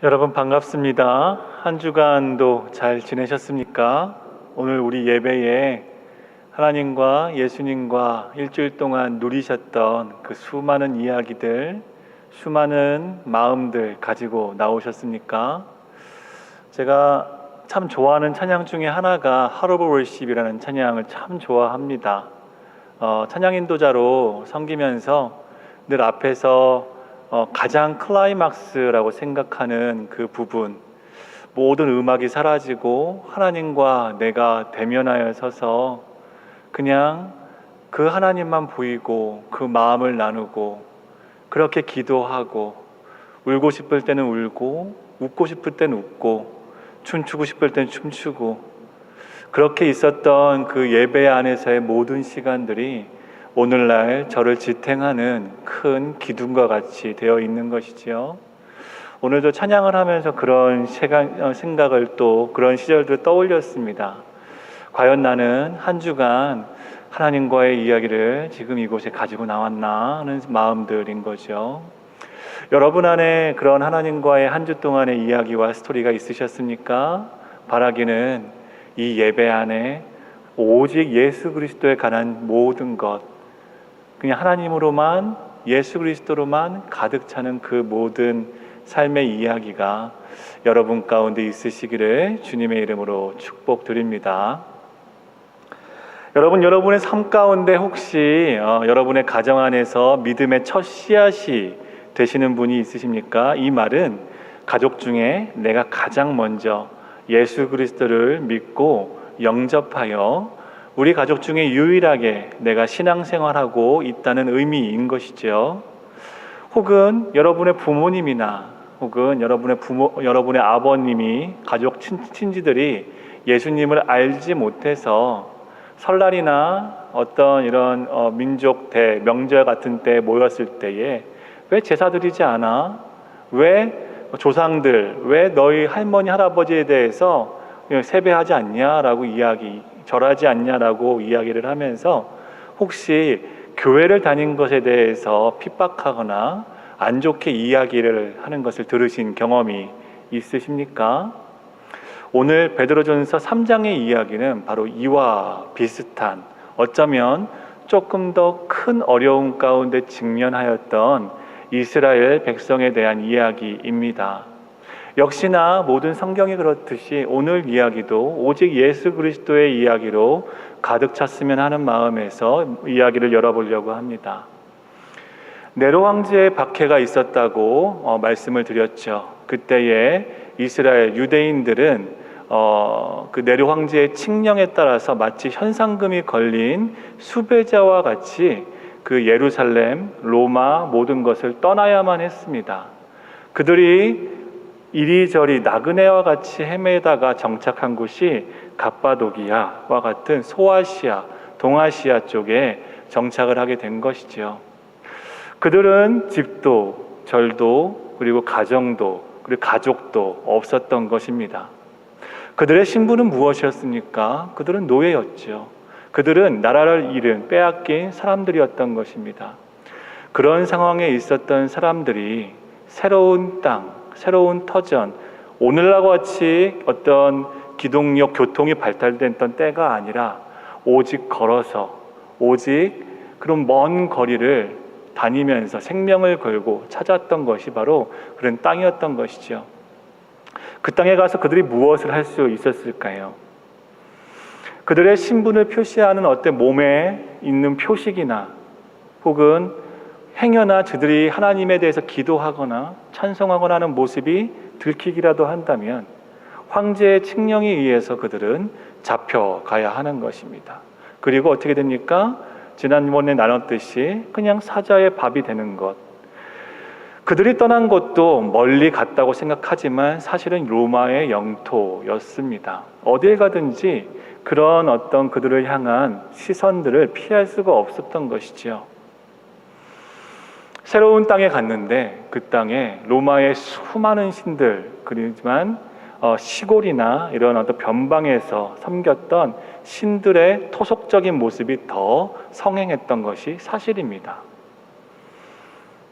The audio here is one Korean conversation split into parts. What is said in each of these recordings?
여러분 반갑습니다. 한 주간도 잘 지내셨습니까? 오늘 우리 예배에 하나님과 예수님과 일주일 동안 누리셨던 그 수많은 이야기들, 수많은 마음들 가지고 나오셨습니까? 제가 참 좋아하는 찬양 중에 하나가 Heart of Worship이라는 찬양을 참 좋아합니다. 찬양 인도자로 섬기면서 늘 앞에서 가장 클라이막스라고 생각하는 그 부분, 모든 음악이 사라지고 하나님과 내가 대면하여 서서 그냥 그 하나님만 보이고 그 마음을 나누고 그렇게 기도하고 울고 싶을 때는 울고 웃고 싶을 때는 웃고 춤추고 싶을 때는 춤추고 그렇게 있었던 그 예배 안에서의 모든 시간들이 오늘날 저를 지탱하는 큰 기둥과 같이 되어 있는 것이지요. 오늘도 찬양을 하면서 그런 생각을 또 그런 시절들을 떠올렸습니다. 과연 나는 한 주간 하나님과의 이야기를 지금 이곳에 가지고 나왔나 하는 마음들인 거죠. 여러분 안에 그런 하나님과의 한 주 동안의 이야기와 스토리가 있으셨습니까? 바라기는 이 예배 안에 오직 예수 그리스도에 관한 모든 것, 그냥 하나님으로만, 예수 그리스도로만 가득 차는 그 모든 삶의 이야기가 여러분 가운데 있으시기를 주님의 이름으로 축복드립니다. 여러분의 삶 가운데 혹시 여러분의 가정 안에서 믿음의 첫 씨앗이 되시는 분이 있으십니까? 이 말은 가족 중에 내가 가장 먼저 예수 그리스도를 믿고 영접하여 우리 가족 중에 유일하게 내가 신앙생활하고 있다는 의미인 것이죠. 혹은 여러분의 부모님이나 혹은 여러분의 아버님이 가족 친지들이 예수님을 알지 못해서 설날이나 어떤 이런 민족 명절 같은 때 모였을 때에 왜 제사 드리지 않아? 왜 조상들, 왜 너희 할머니 할아버지에 대해서 세배하지 않냐라고 절하지 않냐라고 이야기를 하면서 혹시 교회를 다닌 것에 대해서 핍박하거나 안 좋게 이야기를 하는 것을 들으신 경험이 있으십니까? 오늘 베드로전서 3장의 이야기는 바로 이와 비슷한, 어쩌면 조금 더 큰 어려움 가운데 직면하였던 이스라엘 백성에 대한 이야기입니다. 역시나 모든 성경이 그렇듯이 오늘 이야기도 오직 예수 그리스도의 이야기로 가득 찼으면 하는 마음에서 이야기를 열어보려고 합니다. 네로 황제의 박해가 있었다고 말씀을 드렸죠. 그때에 이스라엘 유대인들은 그 네로 황제의 칙령에 따라서 마치 현상금이 걸린 수배자와 같이 그 예루살렘, 로마 모든 것을 떠나야만 했습니다. 그들이 이리저리 나그네와 같이 헤매다가 정착한 곳이 갑바도기아와 같은 소아시아, 동아시아 쪽에 정착을 하게 된 것이죠. 그들은 집도, 절도, 그리고 가정도, 그리고 가족도 없었던 것입니다. 그들의 신분은 무엇이었습니까? 그들은 노예였죠. 그들은 나라를 잃은, 빼앗긴 사람들이었던 것입니다. 그런 상황에 있었던 사람들이 새로운 땅, 새로운 터전, 오늘날과 같이 어떤 기동력, 교통이 발달됐던 때가 아니라 오직 걸어서, 오직 그런 먼 거리를 다니면서 생명을 걸고 찾았던 것이 바로 그런 땅이었던 것이죠. 그 땅에 가서 그들이 무엇을 할 수 있었을까요? 그들의 신분을 표시하는 어떤 몸에 있는 표식이나 혹은 행여나 저들이 하나님에 대해서 기도하거나 찬송하거나 하는 모습이 들키기라도 한다면 황제의 칙령에 의해서 그들은 잡혀가야 하는 것입니다. 그리고 어떻게 됩니까? 지난번에 나눴듯이 그냥 사자의 밥이 되는 것. 그들이 떠난 곳도 멀리 갔다고 생각하지만 사실은 로마의 영토였습니다. 어딜 가든지 그런 어떤 그들을 향한 시선들을 피할 수가 없었던 것이죠. 새로운 땅에 갔는데 그 땅에 로마의 수많은 신들, 그렇지만 시골이나 이런 어떤 변방에서 섬겼던 신들의 토속적인 모습이 더 성행했던 것이 사실입니다.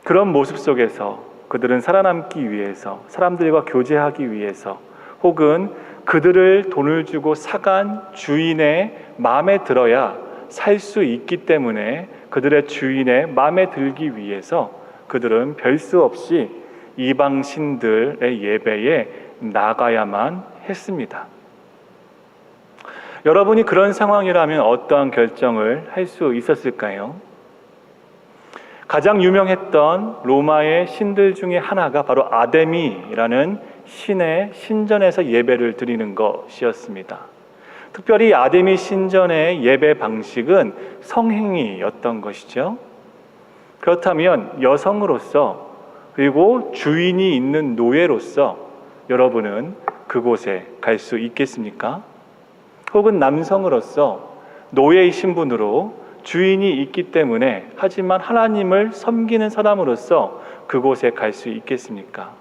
그런 모습 속에서 그들은 살아남기 위해서, 사람들과 교제하기 위해서, 혹은 그들을 돈을 주고 사간 주인의 마음에 들어야 살 수 있기 때문에 그들의 주인의 마음에 들기 위해서 그들은 별 수 없이 이방 신들의 예배에 나가야만 했습니다. 여러분이 그런 상황이라면 어떠한 결정을 할 수 있었을까요? 가장 유명했던 로마의 신들 중에 하나가 바로 아데미라는 신의 신전에서 예배를 드리는 것이었습니다. 특별히 아데미 신전의 예배 방식은 성행위였던 것이죠. 그렇다면 여성으로서, 그리고 주인이 있는 노예로서 여러분은 그곳에 갈 수 있겠습니까? 혹은 남성으로서 노예의 신분으로 주인이 있기 때문에, 하지만 하나님을 섬기는 사람으로서 그곳에 갈 수 있겠습니까?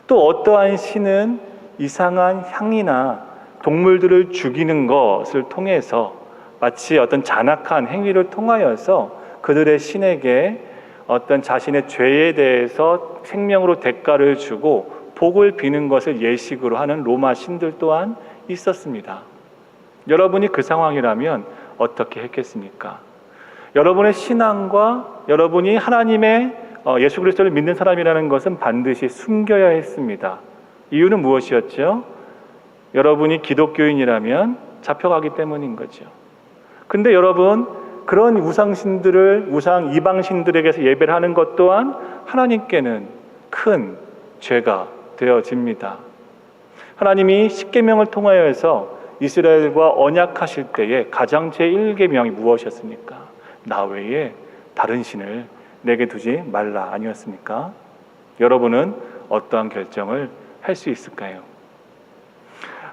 또 어떠한 신은 이상한 향이나 동물들을 죽이는 것을 통해서 마치 어떤 잔악한 행위를 통하여서 그들의 신에게 어떤 자신의 죄에 대해서 생명으로 대가를 주고 복을 비는 것을 예식으로 하는 로마 신들 또한 있었습니다. 여러분이 그 상황이라면 어떻게 했겠습니까? 여러분의 신앙과 여러분이 하나님의 예수 그리스도를 믿는 사람이라는 것은 반드시 숨겨야 했습니다. 이유는 무엇이었죠? 여러분이 기독교인이라면 잡혀가기 때문인 거죠. 근데 여러분, 그런 이방신들에게서 예배를 하는 것 또한 하나님께는 큰 죄가 되어집니다. 하나님이 십계명을 통하여서 이스라엘과 언약하실 때에 가장 제1계명이 무엇이었습니까? 나 외에 다른 신을 내게 두지 말라 아니었습니까? 여러분은 어떠한 결정을 할 수 있을까요?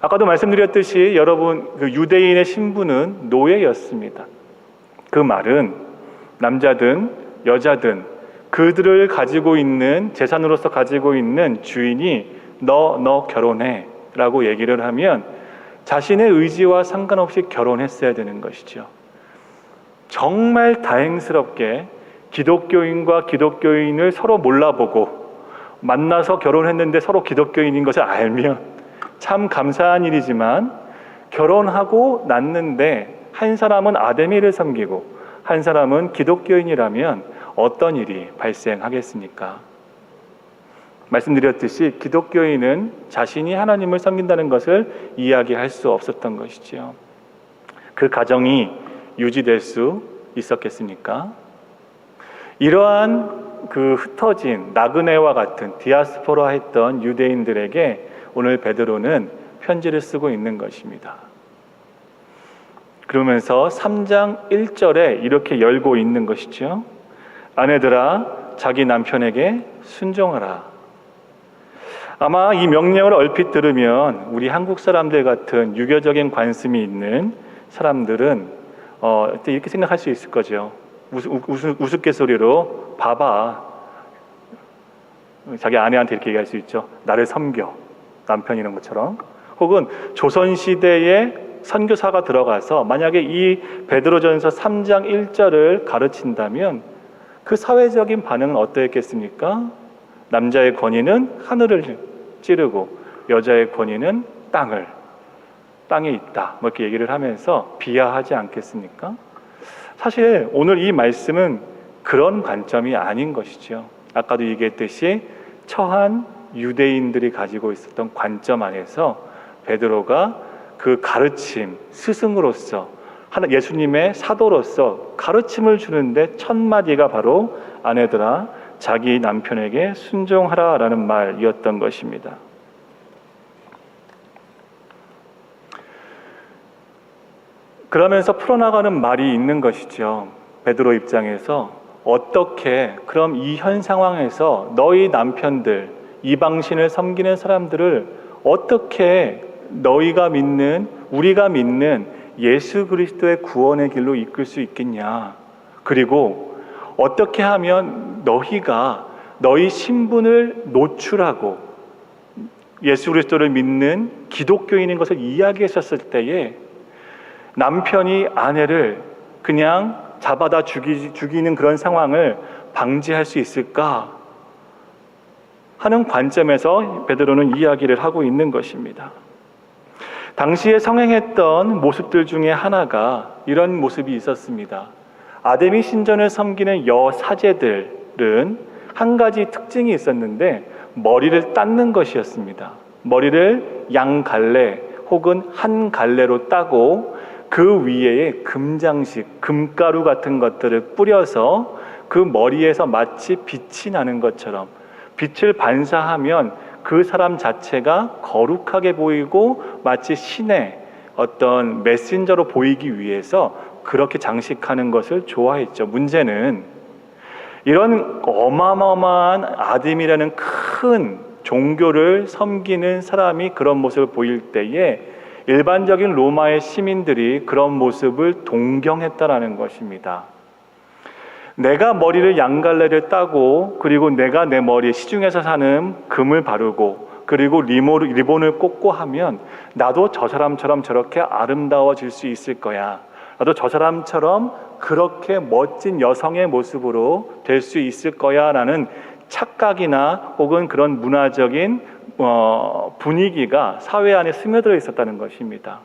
아까도 말씀드렸듯이 여러분, 그 유대인의 신분은 노예였습니다. 그 말은 남자든 여자든 그들을 가지고 있는, 재산으로서 가지고 있는 주인이 너 결혼해 라고 얘기를 하면 자신의 의지와 상관없이 결혼했어야 되는 것이죠. 정말 다행스럽게 기독교인과 기독교인을 서로 몰라보고 만나서 결혼했는데 서로 기독교인인 것을 알면 참 감사한 일이지만, 결혼하고 났는데 한 사람은 아데미를 섬기고 한 사람은 기독교인이라면 어떤 일이 발생하겠습니까? 말씀드렸듯이 기독교인은 자신이 하나님을 섬긴다는 것을 이야기할 수 없었던 것이지요. 그 가정이 유지될 수 있었겠습니까? 이러한 그 흩어진 나그네와 같은 디아스포라했던 유대인들에게 오늘 베드로는 편지를 쓰고 있는 것입니다. 그러면서 3장 1절에 이렇게 열고 있는 것이죠. 아내들아, 자기 남편에게 순종하라. 아마 이 명령을 얼핏 들으면 우리 한국 사람들 같은 유교적인 관심이 있는 사람들은 이렇게 생각할 수 있을 거죠. 우스갯소리로 봐봐. 자기 아내한테 이렇게 얘기할 수 있죠. 나를 섬겨. 남편이 있는 것처럼. 혹은 조선시대에 선교사가 들어가서 만약에 이 베드로전서 3장 1절을 가르친다면 그 사회적인 반응은 어떠했겠습니까? 남자의 권위는 하늘을 찌르고 여자의 권위는 땅에 있다, 뭐 이렇게 얘기를 하면서 비하하지 않겠습니까? 사실 오늘 이 말씀은 그런 관점이 아닌 것이죠. 아까도 얘기했듯이 처한 유대인들이 가지고 있었던 관점 안에서 베드로가 그 가르침, 스승으로서 예수님의 사도로서 가르침을 주는데 첫 마디가 바로 아내들아, 자기 남편에게 순종하라라는 말이었던 것입니다. 그러면서 풀어나가는 말이 있는 것이죠. 베드로 입장에서 어떻게 그럼 이 현 상황에서 너희 남편들, 이방신을 섬기는 사람들을 어떻게 너희가 믿는, 우리가 믿는 예수 그리스도의 구원의 길로 이끌 수 있겠냐. 그리고 어떻게 하면 너희가 너희 신분을 노출하고 예수 그리스도를 믿는 기독교인인 것을 이야기했었을 때에 남편이 아내를 그냥 잡아다 죽이는 그런 상황을 방지할 수 있을까? 하는 관점에서 베드로는 이야기를 하고 있는 것입니다. 당시에 성행했던 모습들 중에 하나가 이런 모습이 있었습니다. 아데미 신전을 섬기는 여사제들은 한 가지 특징이 있었는데 머리를 닦는 것이었습니다. 머리를 양갈래 혹은 한 갈래로 따고 그 위에 금장식, 금가루 같은 것들을 뿌려서 그 머리에서 마치 빛이 나는 것처럼 빛을 반사하면 그 사람 자체가 거룩하게 보이고 마치 신의 어떤 메신저로 보이기 위해서 그렇게 장식하는 것을 좋아했죠. 문제는 이런 어마어마한 아담이라는 큰 종교를 섬기는 사람이 그런 모습을 보일 때에 일반적인 로마의 시민들이 그런 모습을 동경했다라는 것입니다. 내가 머리를 양갈래를 따고 그리고 내가 내 머리에 시중에서 사는 금을 바르고 그리고 리본을 꽂고 하면 나도 저 사람처럼 저렇게 아름다워질 수 있을 거야. 나도 저 사람처럼 그렇게 멋진 여성의 모습으로 될 수 있을 거야 라는 착각이나 혹은 그런 문화적인 분위기가 사회 안에 스며들어 있었다는 것입니다.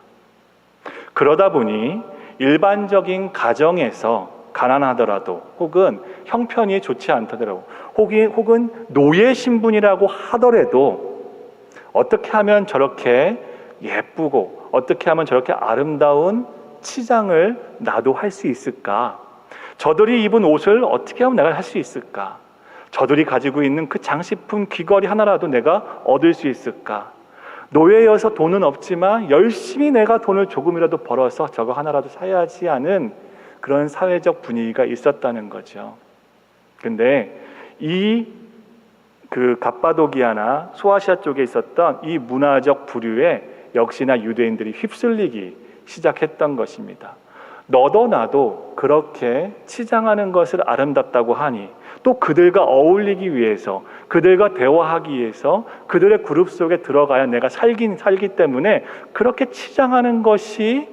그러다 보니 일반적인 가정에서 가난하더라도 혹은 형편이 좋지 않더라도 혹은 노예 신분이라고 하더라도 어떻게 하면 저렇게 예쁘고 어떻게 하면 저렇게 아름다운 치장을 나도 할 수 있을까? 저들이 입은 옷을 어떻게 하면 내가 할 수 있을까? 저들이 가지고 있는 그 장식품 귀걸이 하나라도 내가 얻을 수 있을까? 노예여서 돈은 없지만 열심히 내가 돈을 조금이라도 벌어서 저거 하나라도 사야지 하는 그런 사회적 분위기가 있었다는 거죠. 근데 그 갑바도기아나 소아시아 쪽에 있었던 이 문화적 부류에 역시나 유대인들이 휩쓸리기 시작했던 것입니다. 너도 나도 그렇게 치장하는 것을 아름답다고 하니 또 그들과 어울리기 위해서 그들과 대화하기 위해서 그들의 그룹 속에 들어가야 내가 살기 때문에 그렇게 치장하는 것이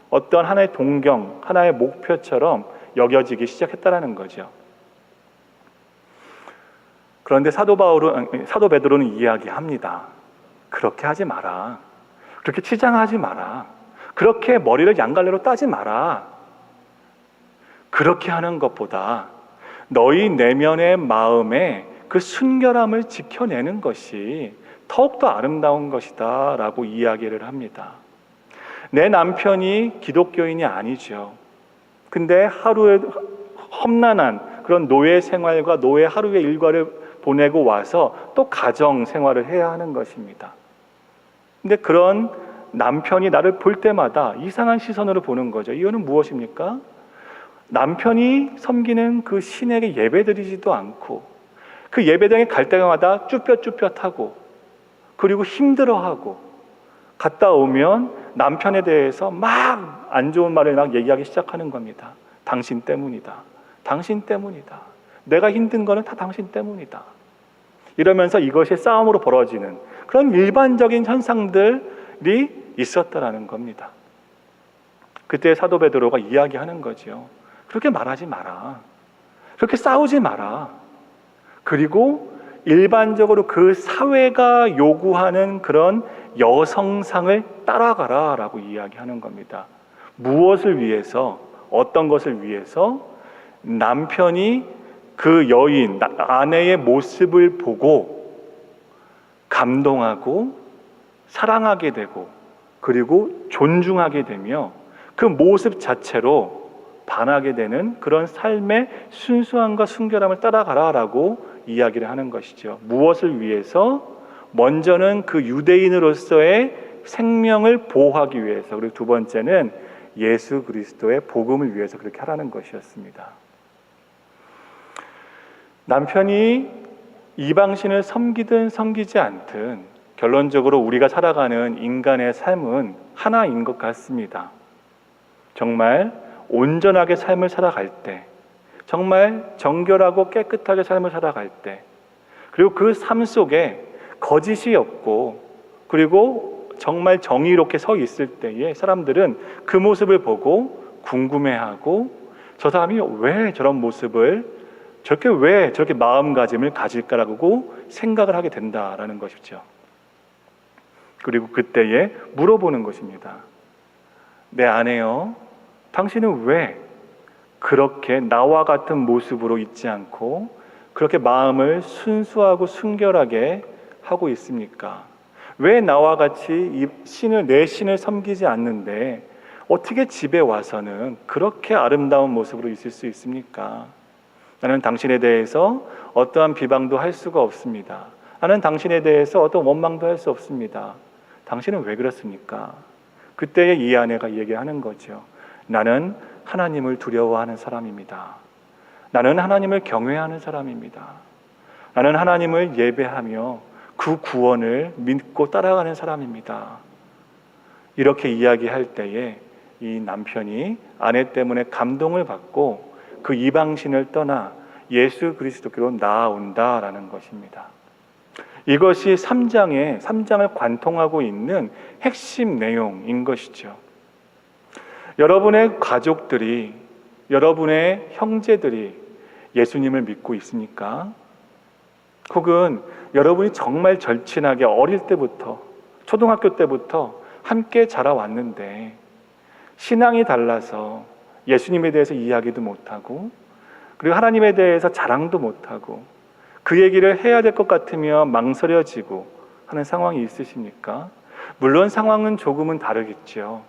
어떤 하나의 동경, 하나의 목표처럼 여겨지기 시작했다는 거죠. 그런데 사도 베드로는 이야기합니다. 그렇게 하지 마라. 그렇게 치장하지 마라. 그렇게 머리를 양갈래로 따지 마라. 그렇게 하는 것보다 너희 내면의 마음에 그 순결함을 지켜내는 것이 더욱더 아름다운 것이다 라고 이야기를 합니다. 내 남편이 기독교인이 아니죠. 근데 하루에 험난한 그런 노예 생활과 노예 하루의 일과를 보내고 와서 또 가정 생활을 해야 하는 것입니다. 근데 그런 남편이 나를 볼 때마다 이상한 시선으로 보는 거죠. 이유는 무엇입니까? 남편이 섬기는 그 신에게 예배드리지도 않고 그 예배당에 갈 때마다 쭈뼛쭈뼛하고 그리고 힘들어하고 갔다 오면 남편에 대해서 막 안 좋은 말을 막 얘기하기 시작하는 겁니다. 당신 때문이다. 당신 때문이다. 내가 힘든 거는 다 당신 때문이다. 이러면서 이것이 싸움으로 벌어지는 그런 일반적인 현상들이 있었다라는 겁니다. 그때 사도 베드로가 이야기하는 거죠. 그렇게 말하지 마라. 그렇게 싸우지 마라. 그리고 일반적으로 그 사회가 요구하는 그런 여성상을 따라가라 라고 이야기하는 겁니다. 무엇을 위해서, 어떤 것을 위해서? 남편이 그 여인, 아내의 모습을 보고 감동하고 사랑하게 되고 그리고 존중하게 되며 그 모습 자체로 반하게 되는 그런 삶의 순수함과 순결함을 따라가라라고 이야기를 하는 것이죠. 무엇을 위해서? 먼저는 그 유대인으로서의 생명을 보호하기 위해서, 그리고 두 번째는 예수 그리스도의 복음을 위해서 그렇게 하라는 것이었습니다. 남편이 이방신을 섬기든 섬기지 않든 결론적으로 우리가 살아가는 인간의 삶은 하나인 것 같습니다. 정말 온전하게 삶을 살아갈 때, 정말 정결하고 깨끗하게 삶을 살아갈 때, 그리고 그 삶 속에 거짓이 없고 그리고 정말 정의롭게 서 있을 때에 사람들은 그 모습을 보고 궁금해하고 저 사람이 왜 저런 모습을 저렇게 왜 저렇게 마음가짐을 가질까라고 생각을 하게 된다라는 것이죠. 그리고 그때에 물어보는 것입니다. 내 아내여, 당신은 왜 그렇게 나와 같은 모습으로 있지 않고 그렇게 마음을 순수하고 순결하게 하고 있습니까? 왜 나와 같이 내 신을 섬기지 않는데 어떻게 집에 와서는 그렇게 아름다운 모습으로 있을 수 있습니까? 나는 당신에 대해서 어떠한 비방도 할 수가 없습니다. 나는 당신에 대해서 어떤 원망도 할 수 없습니다. 당신은 왜 그렇습니까? 그때에 이 아내가 얘기하는 거죠. 나는 하나님을 두려워하는 사람입니다. 나는 하나님을 경외하는 사람입니다. 나는 하나님을 예배하며 그 구원을 믿고 따라가는 사람입니다. 이렇게 이야기할 때에 이 남편이 아내 때문에 감동을 받고 그 이방신을 떠나 예수 그리스도께로 나아온다라는 것입니다. 이것이 3장을 관통하고 있는 핵심 내용인 것이죠. 여러분의 가족들이, 여러분의 형제들이 예수님을 믿고 있습니까? 혹은 여러분이 정말 절친하게 어릴 때부터, 초등학교 때부터 함께 자라왔는데 신앙이 달라서 예수님에 대해서 이야기도 못하고 그리고 하나님에 대해서 자랑도 못하고 그 얘기를 해야 될 것 같으며 망설여지고 하는 상황이 있으십니까? 물론 상황은 조금은 다르겠죠.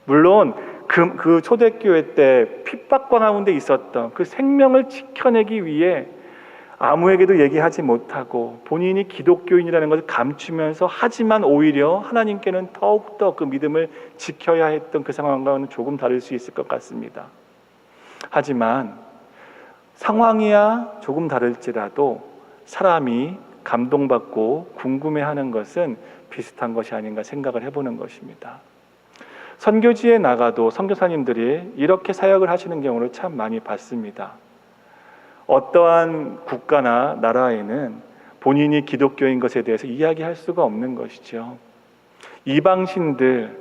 물론 그 초대교회 때 핍박과 가운데 있었던 그 생명을 지켜내기 위해 아무에게도 얘기하지 못하고 본인이 기독교인이라는 것을 감추면서 하지만 오히려 하나님께는 더욱더 그 믿음을 지켜야 했던 그 상황과는 조금 다를 수 있을 것 같습니다. 하지만 상황이야 조금 다를지라도 사람이 감동받고 궁금해하는 것은 비슷한 것이 아닌가 생각을 해보는 것입니다. 선교지에 나가도 선교사님들이 이렇게 사역을 하시는 경우를 참 많이 봤습니다. 어떠한 국가나 나라에는 본인이 기독교인 것에 대해서 이야기할 수가 없는 것이죠. 이방신들,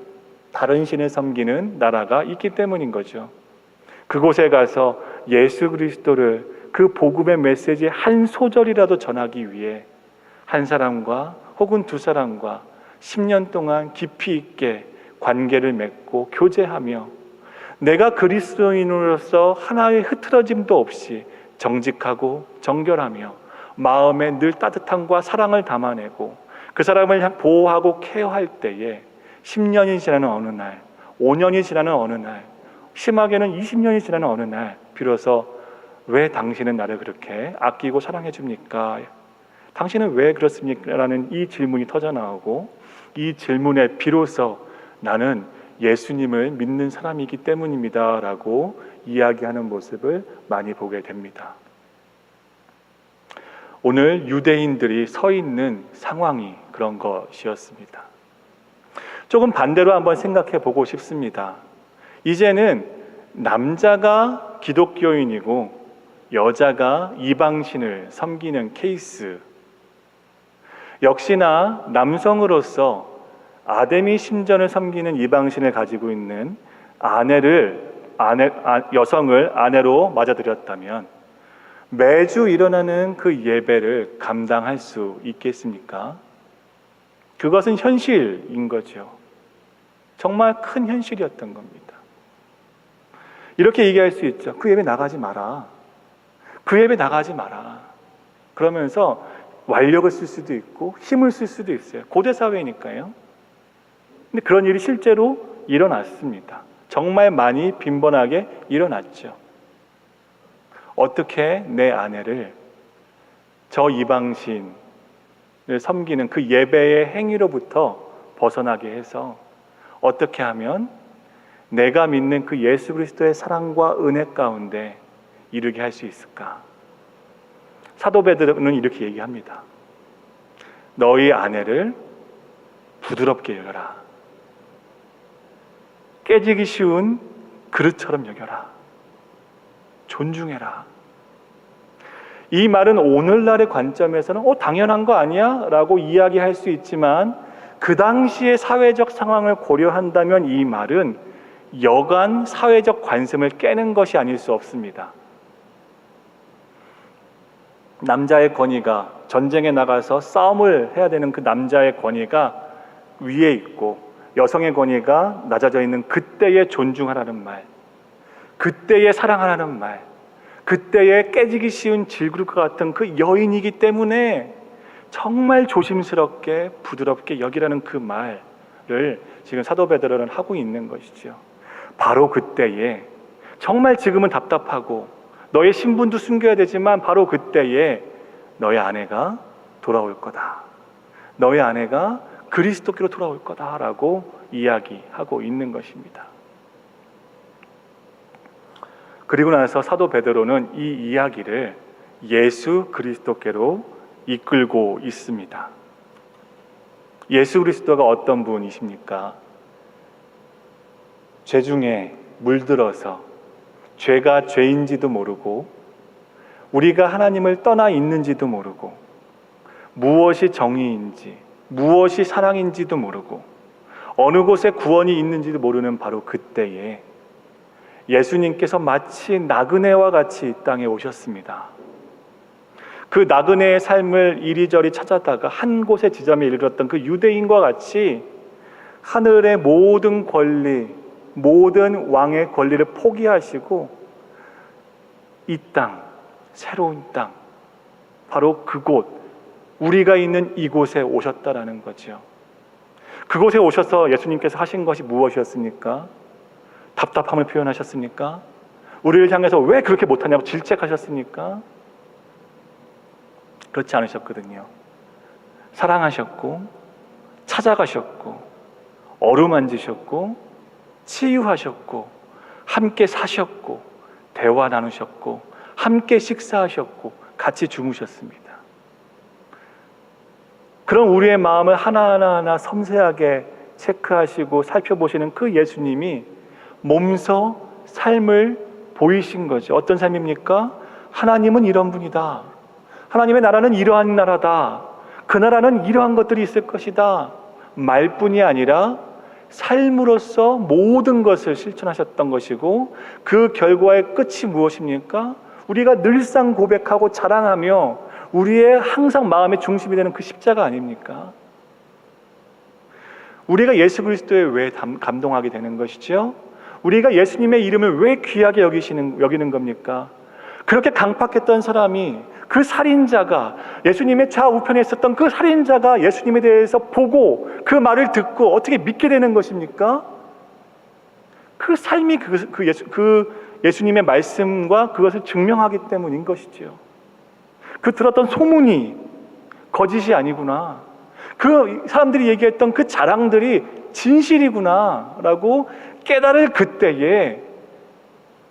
다른 신을 섬기는 나라가 있기 때문인 거죠. 그곳에 가서 예수 그리스도를, 그 복음의 메시지의 한 소절이라도 전하기 위해 한 사람과 혹은 두 사람과 10년 동안 깊이 있게 관계를 맺고 교제하며 내가 그리스도인으로서 하나의 흐트러짐도 없이 정직하고 정결하며 마음에 늘 따뜻함과 사랑을 담아내고 그 사람을 보호하고 케어할 때에 10년이 지나는 어느 날, 5년이 지나는 어느 날, 심하게는 20년이 지나는 어느 날 비로소 왜 당신은 나를 그렇게 아끼고 사랑해 줍니까? 당신은 왜 그렇습니까? 라는 이 질문이 터져나오고 이 질문에 비로소 나는 예수님을 믿는 사람이기 때문입니다 라고 이야기하는 모습을 많이 보게 됩니다. 오늘 유대인들이 서 있는 상황이 그런 것이었습니다. 조금 반대로 한번 생각해 보고 싶습니다. 이제는 남자가 기독교인이고 여자가 이방신을 섬기는 케이스, 역시나 남성으로서 아데미 신전을 섬기는 이방신을 가지고 있는 여성을 아내로 맞아들였다면 매주 일어나는 그 예배를 감당할 수 있겠습니까? 그것은 현실인 거죠. 정말 큰 현실이었던 겁니다. 이렇게 얘기할 수 있죠. 그 예배 나가지 마라. 그 예배 나가지 마라. 그러면서 완력을 쓸 수도 있고 힘을 쓸 수도 있어요. 고대 사회니까요. 근데 그런 일이 실제로 일어났습니다. 정말 많이 빈번하게 일어났죠. 어떻게 내 아내를 저 이방신을 섬기는 그 예배의 행위로부터 벗어나게 해서 어떻게 하면 내가 믿는 그 예수 그리스도의 사랑과 은혜 가운데 이르게 할 수 있을까? 사도 베드로는 이렇게 얘기합니다. 너희 아내를 부드럽게 여겨라. 깨지기 쉬운 그릇처럼 여겨라. 존중해라. 이 말은 오늘날의 관점에서는 당연한 거 아니야? 라고 이야기할 수 있지만 그 당시의 사회적 상황을 고려한다면 이 말은 여간 사회적 관습을 깨는 것이 아닐 수 없습니다. 남자의 권위가, 전쟁에 나가서 싸움을 해야 되는 그 남자의 권위가 위에 있고 여성의 권위가 낮아져 있는 그때에 존중하라는 말, 그때에 사랑하라는 말, 그때에 깨지기 쉬운 질그릇과 같은 그 여인이기 때문에 정말 조심스럽게 부드럽게 여기라는 그 말을 지금 사도 베드로는 하고 있는 것이죠. 바로 그때에, 정말 지금은 답답하고 너의 신분도 숨겨야 되지만 바로 그때에 너의 아내가 돌아올 거다, 너의 아내가 그리스도께로 돌아올 거다라고 이야기하고 있는 것입니다. 그리고 나서 사도 베드로는 이 이야기를 예수 그리스도께로 이끌고 있습니다. 예수 그리스도가 어떤 분이십니까? 죄 중에 물들어서 죄가 죄인지도 모르고 우리가 하나님을 떠나 있는지도 모르고 무엇이 정의인지 무엇이 사랑인지도 모르고 어느 곳에 구원이 있는지도 모르는 바로 그때에 예수님께서 마치 나그네와 같이 이 땅에 오셨습니다. 그 나그네의 삶을 이리저리 찾아다가 한 곳의 지점에 이르렀던 그 유대인과 같이 하늘의 모든 권리, 모든 왕의 권리를 포기하시고 이 땅, 새로운 땅, 바로 그곳, 우리가 있는 이곳에 오셨다라는 거죠. 그곳에 오셔서 예수님께서 하신 것이 무엇이었습니까? 답답함을 표현하셨습니까? 우리를 향해서 왜 그렇게 못하냐고 질책하셨습니까? 그렇지 않으셨거든요. 사랑하셨고 찾아가셨고 어루만지셨고 치유하셨고 함께 사셨고 대화 나누셨고 함께 식사하셨고 같이 주무셨습니다. 그런 우리의 마음을 하나하나 섬세하게 체크하시고 살펴보시는 그 예수님이 몸소 삶을 보이신 거죠. 어떤 삶입니까? 하나님은 이런 분이다. 하나님의 나라는 이러한 나라다. 그 나라는 이러한 것들이 있을 것이다. 말뿐이 아니라 삶으로서 모든 것을 실천하셨던 것이고 그 결과의 끝이 무엇입니까? 우리가 늘상 고백하고 자랑하며 우리의 항상 마음의 중심이 되는 그 십자가 아닙니까? 우리가 예수 그리스도에 왜 감동하게 되는 것이죠? 우리가 예수님의 이름을 왜 귀하게 여기는 겁니까? 그렇게 강팍했던 사람이, 그 살인자가, 예수님의 좌우편에 있었던 그 살인자가 예수님에 대해서 보고 그 말을 듣고 어떻게 믿게 되는 것입니까? 그 삶이 예수님의 말씀과 그것을 증명하기 때문인 것이지요. 그 들었던 소문이 거짓이 아니구나, 그 사람들이 얘기했던 그 자랑들이 진실이구나 라고 깨달을 그때에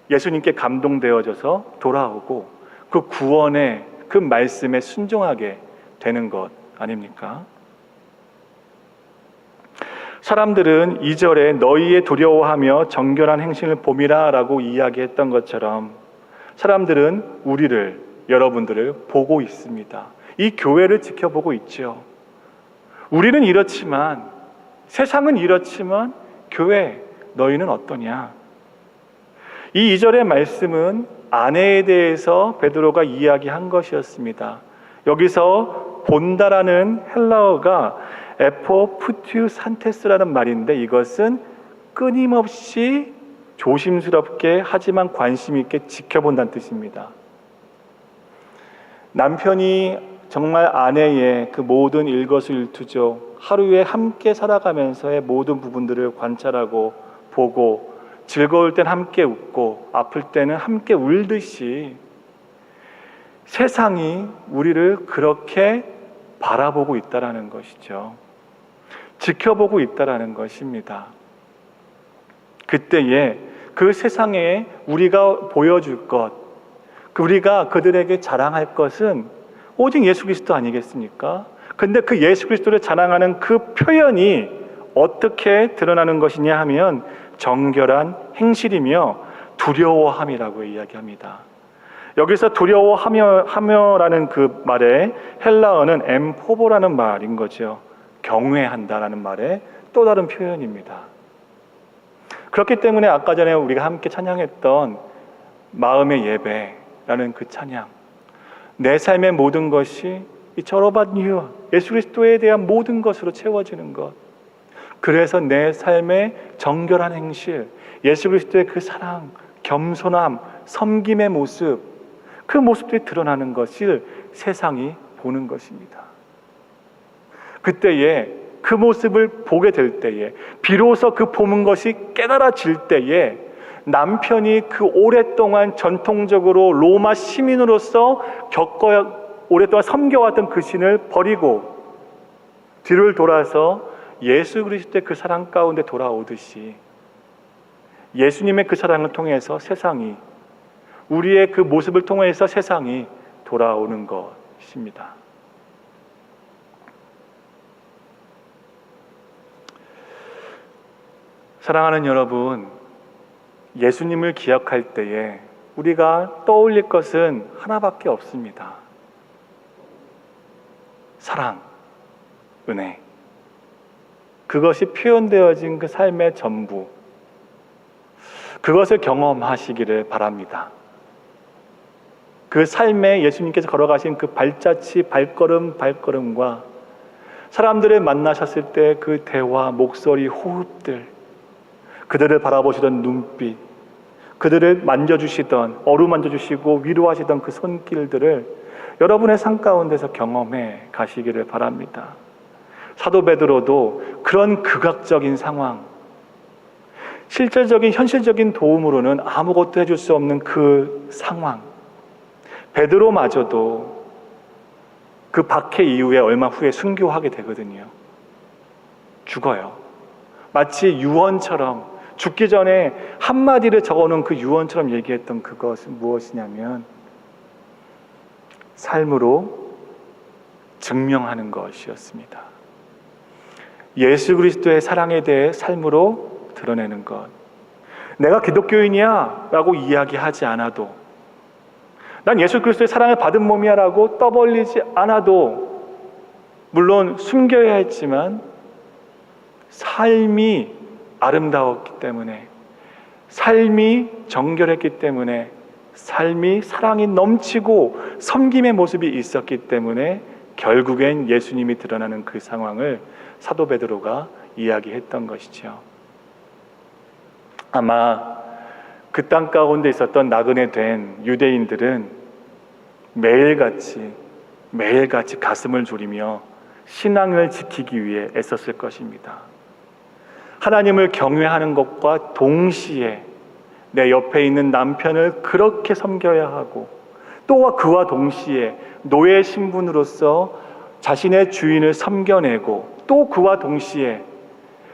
예수님께 감동되어져서 돌아오고 그 구원의 그 말씀에 순종하게 되는 것 아닙니까? 사람들은 2절에 너희의 두려워하며 정결한 행실을 봄이라 라고 이야기했던 것처럼 사람들은 우리를, 여러분들을 보고 있습니다. 이 교회를 지켜보고 있죠. 우리는 이렇지만, 세상은 이렇지만 교회, 너희는 어떠냐? 이 2절의 말씀은 아내에 대해서 베드로가 이야기한 것이었습니다. 여기서 본다라는 헬라어가 에포푸티우 산테스라는 말인데 이것은 끊임없이 조심스럽게 하지만 관심 있게 지켜본다는 뜻입니다. 남편이 정말 아내의 그 모든 일거수일투족, 하루에 함께 살아가면서의 모든 부분들을 관찰하고 보고 즐거울 땐 함께 웃고 아플 때는 함께 울듯이 세상이 우리를 그렇게 바라보고 있다라는 것이죠. 지켜보고 있다라는 것입니다. 그때에 그 세상에 우리가 보여줄 것, 우리가 그들에게 자랑할 것은 오직 예수 그리스도 아니겠습니까? 근데 그 예수 그리스도를 자랑하는 그 표현이 어떻게 드러나는 것이냐 하면 정결한 행실이며 두려워함이라고 이야기합니다. 여기서 두려워하며라는 그 말의 헬라어는 엠포보라는 말인 거죠. 경외한다라는 말의 또 다른 표현입니다. 그렇기 때문에 아까 전에 우리가 함께 찬양했던 마음의 예배라는 그 찬양, 내 삶의 모든 것이 It's all about you. 예수 그리스도에 대한 모든 것으로 채워지는 것. 그래서 내 삶의 정결한 행실, 예수 그리스도의 그 사랑, 겸손함, 섬김의 모습, 그 모습들이 드러나는 것을 세상이 보는 것입니다. 그때에 그 모습을 보게 될 때에, 비로소 그 보는 것이 깨달아질 때에 남편이 그 오랫동안 전통적으로 로마 시민으로서 오랫동안 섬겨왔던 그 신을 버리고 뒤를 돌아서 예수 그리스도의 그 사랑 가운데 돌아오듯이 예수님의 그 사랑을 통해서 세상이, 우리의 그 모습을 통해서 세상이 돌아오는 것입니다. 사랑하는 여러분, 예수님을 기억할 때에 우리가 떠올릴 것은 하나밖에 없습니다. 사랑, 은혜. 그것이 표현되어진 그 삶의 전부, 그것을 경험하시기를 바랍니다. 그 삶에 예수님께서 걸어가신 그 발자취, 발걸음과 사람들을 만나셨을 때 그 대화, 목소리, 호흡들, 그들을 바라보시던 눈빛, 그들을 만져주시던, 어루만져주시고 위로하시던 그 손길들을 여러분의 삶 가운데서 경험해 가시기를 바랍니다. 사도 베드로도 그런 극악적인 상황, 실질적인 현실적인 도움으로는 아무것도 해줄 수 없는 그 상황, 베드로마저도 그 박해 이후에 얼마 후에 순교하게 되거든요. 죽어요. 마치 유언처럼, 죽기 전에 한마디를 적어놓은 그 유언처럼 얘기했던 그것은 무엇이냐면 삶으로 증명하는 것이었습니다. 예수 그리스도의 사랑에 대해 삶으로 드러내는 것. 내가 기독교인이야 라고 이야기하지 않아도, 난 예수 그리스도의 사랑을 받은 몸이야 라고 떠벌리지 않아도, 물론 숨겨야 했지만 삶이 아름다웠기 때문에, 삶이 정결했기 때문에, 삶이 사랑이 넘치고 섬김의 모습이 있었기 때문에 결국엔 예수님이 드러나는 그 상황을 사도 베드로가 이야기했던 것이죠. 아마 그 땅 가운데 있었던 나그네 된 유대인들은 매일같이 가슴을 졸이며 신앙을 지키기 위해 애썼을 것입니다. 하나님을 경외하는 것과 동시에 내 옆에 있는 남편을 그렇게 섬겨야 하고, 또 그와 동시에 노예 신분으로서 자신의 주인을 섬겨내고, 또 그와 동시에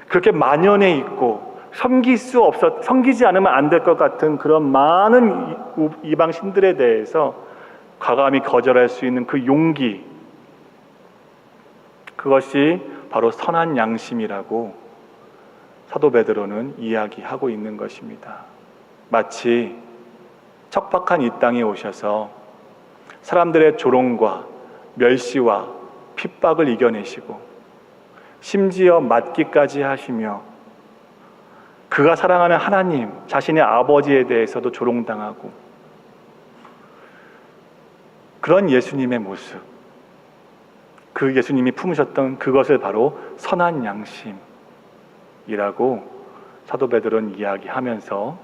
그렇게 만연해 있고 섬기지 않으면 안 될 것 같은 그런 많은 이방 신들에 대해서 과감히 거절할 수 있는 그 용기, 그것이 바로 선한 양심이라고 사도 베드로는 이야기하고 있는 것입니다. 마치 척박한 이 땅에 오셔서 사람들의 조롱과 멸시와 핍박을 이겨내시고, 심지어 맞기까지 하시며 그가 사랑하는 하나님, 자신의 아버지에 대해서도 조롱당하고, 그런 예수님의 모습, 그 예수님이 품으셨던 그것을 바로 선한 양심이라고 사도 베드로는 이야기하면서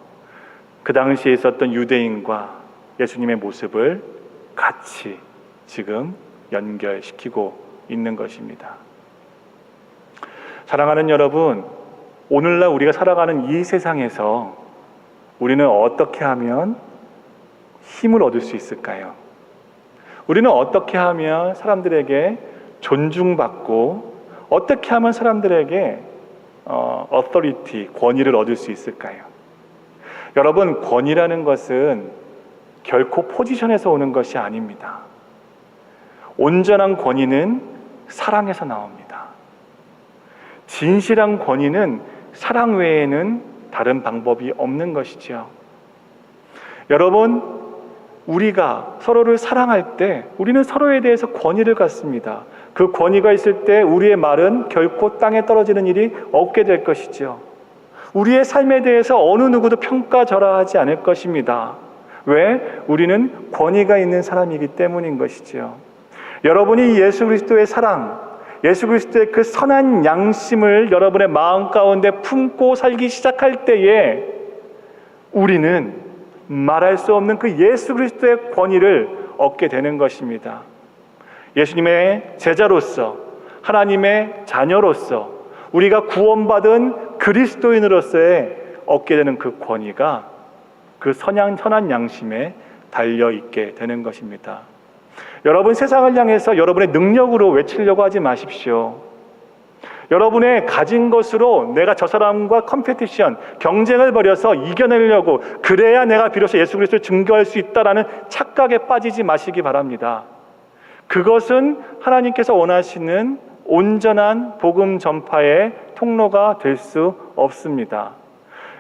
그 당시에 있었던 유대인과 예수님의 모습을 같이 지금 연결시키고 있는 것입니다. 사랑하는 여러분, 오늘날 우리가 살아가는 이 세상에서 우리는 어떻게 하면 힘을 얻을 수 있을까요? 우리는 어떻게 하면 사람들에게 존중받고, 어떻게 하면 사람들에게 authority, 권위를 얻을 수 있을까요? 여러분, 권위라는 것은 결코 포지션에서 오는 것이 아닙니다. 온전한 권위는 사랑에서 나옵니다. 진실한 권위는 사랑 외에는 다른 방법이 없는 것이죠. 여러분, 우리가 서로를 사랑할 때 우리는 서로에 대해서 권위를 갖습니다. 그 권위가 있을 때 우리의 말은 결코 땅에 떨어지는 일이 없게 될 것이죠. 우리의 삶에 대해서 어느 누구도 평가절하하지 않을 것입니다. 왜? 우리는 권위가 있는 사람이기 때문인 것이지요. 여러분이 예수 그리스도의 사랑, 예수 그리스도의 그 선한 양심을 여러분의 마음 가운데 품고 살기 시작할 때에 우리는 말할 수 없는 그 예수 그리스도의 권위를 얻게 되는 것입니다. 예수님의 제자로서, 하나님의 자녀로서, 우리가 구원받은 그리스도인으로서의 얻게 되는 그 권위가 그 선한 양심에 달려있게 되는 것입니다. 여러분, 세상을 향해서 여러분의 능력으로 외치려고 하지 마십시오. 여러분의 가진 것으로 내가 저 사람과 컴페티션, 경쟁을 벌여서 이겨내려고, 그래야 내가 비로소 예수 그리스도를 증거할 수 있다라는 착각에 빠지지 마시기 바랍니다. 그것은 하나님께서 원하시는 온전한 복음 전파의 통로가 될 수 없습니다.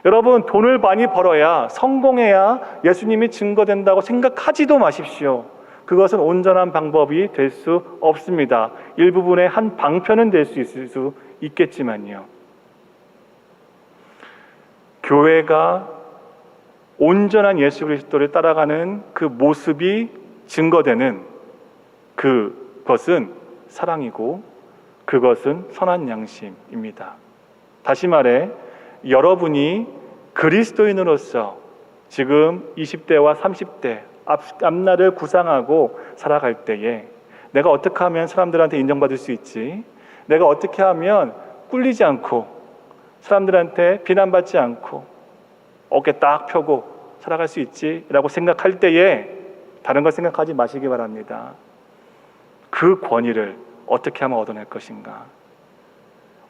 여러분, 돈을 많이 벌어야, 성공해야 예수님이 증거된다고 생각하지도 마십시오. 그것은 온전한 방법이 될 수 없습니다. 일부분의 한 방편은 될 수 있을 수 있겠지만요. 교회가 온전한 예수 그리스도를 따라가는 그 모습이 증거되는 그것은 사랑이고, 그것은 선한 양심입니다. 다시 말해, 여러분이 그리스도인으로서 지금 20대와 30대 앞날을 구상하고 살아갈 때에 내가 어떻게 하면 사람들한테 인정받을 수 있지? 내가 어떻게 하면 꿀리지 않고 사람들한테 비난받지 않고 어깨 딱 펴고 살아갈 수 있지? 라고 생각할 때에 다른 걸 생각하지 마시기 바랍니다. 그 권위를 어떻게 하면 얻어낼 것인가?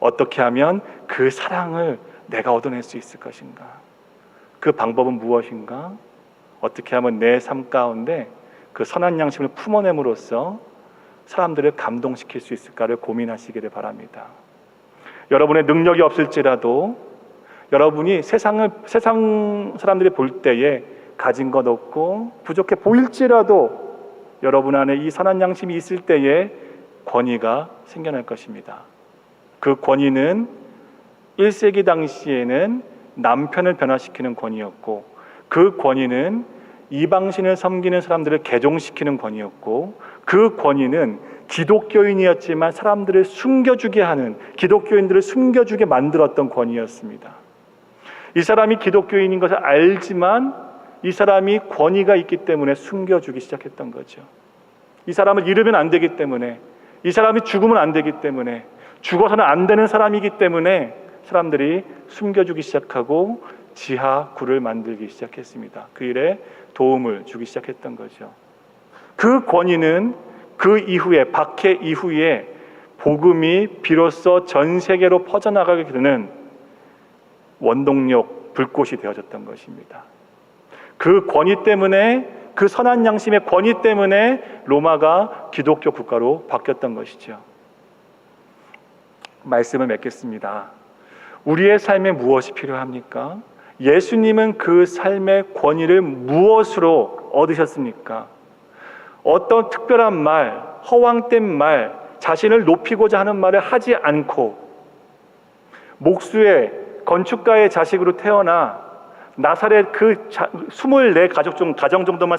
어떻게 하면 그 사랑을 내가 얻어낼 수 있을 것인가? 그 방법은 무엇인가? 어떻게 하면 내 삶 가운데 그 선한 양심을 품어냄으로써 사람들을 감동시킬 수 있을까를 고민하시기를 바랍니다. 여러분의 능력이 없을지라도, 여러분이 세상 사람들이 볼 때에 가진 것 없고 부족해 보일지라도 여러분 안에 이 선한 양심이 있을 때에 권위가 생겨날 것입니다. 그 권위는 1세기 당시에는 남편을 변화시키는 권위였고, 그 권위는 이방신을 섬기는 사람들을 개종시키는 권위였고, 그 권위는 기독교인이었지만 사람들을 숨겨주게 하는, 기독교인들을 숨겨주게 만들었던 권위였습니다. 이 사람이 기독교인인 것을 알지만 이 사람이 권위가 있기 때문에 숨겨주기 시작했던 거죠. 이 사람을 잃으면 안 되기 때문에, 이 사람이 죽으면 안 되기 때문에, 죽어서는 안 되는 사람이기 때문에 사람들이 숨겨주기 시작하고 지하굴을 만들기 시작했습니다. 그 일에 도움을 주기 시작했던 거죠. 그 권위는 그 이후에, 박해 이후에 복음이 비로소 전 세계로 퍼져나가게 되는 원동력, 불꽃이 되어졌던 것입니다. 그 권위 때문에, 그 선한 양심의 권위 때문에 로마가 기독교 국가로 바뀌었던 것이죠. 말씀을 맺겠습니다. 우리의 삶에 무엇이 필요합니까? 예수님은 그 삶의 권위를 무엇으로 얻으셨습니까? 어떤 특별한 말, 허황된 말, 자신을 높이고자 하는 말을 하지 않고 목수의 건축가의 자식으로 태어나 나사렛 그 24 가정 정도만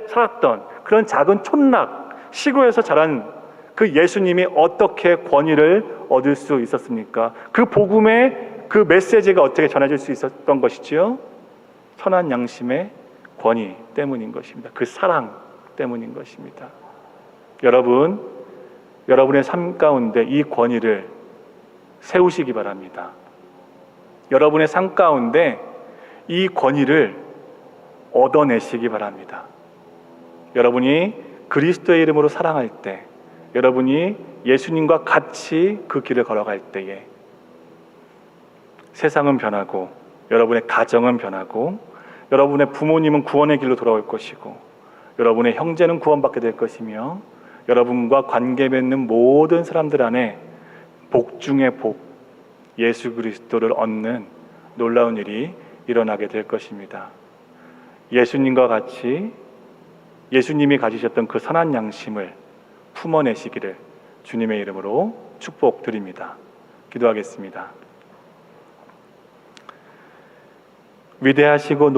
살았던 그런 작은 촌락 시골에서 자란 그 예수님이 어떻게 권위를 얻을 수 있었습니까? 그 복음의 그 메시지가 어떻게 전해질 수 있었던 것이지요? 선한 양심의 권위 때문인 것입니다. 그 사랑 때문인 것입니다. 여러분, 여러분의 삶 가운데 이 권위를 세우시기 바랍니다. 여러분의 삶 가운데 이 권위를 얻어내시기 바랍니다. 여러분이 그리스도의 이름으로 사랑할 때, 여러분이 예수님과 같이 그 길을 걸어갈 때에 세상은 변하고, 여러분의 가정은 변하고, 여러분의 부모님은 구원의 길로 돌아올 것이고, 여러분의 형제는 구원받게 될 것이며, 여러분과 관계 맺는 모든 사람들 안에 복 중의 복, 예수 그리스도를 얻는 놀라운 일이 일어나게 될 것입니다. 예수님과 같이 예수님이 가지셨던 그 선한 양심을 품어내시기를 주님의 이름으로 축복드립니다. 기도하겠습니다. 위대하시고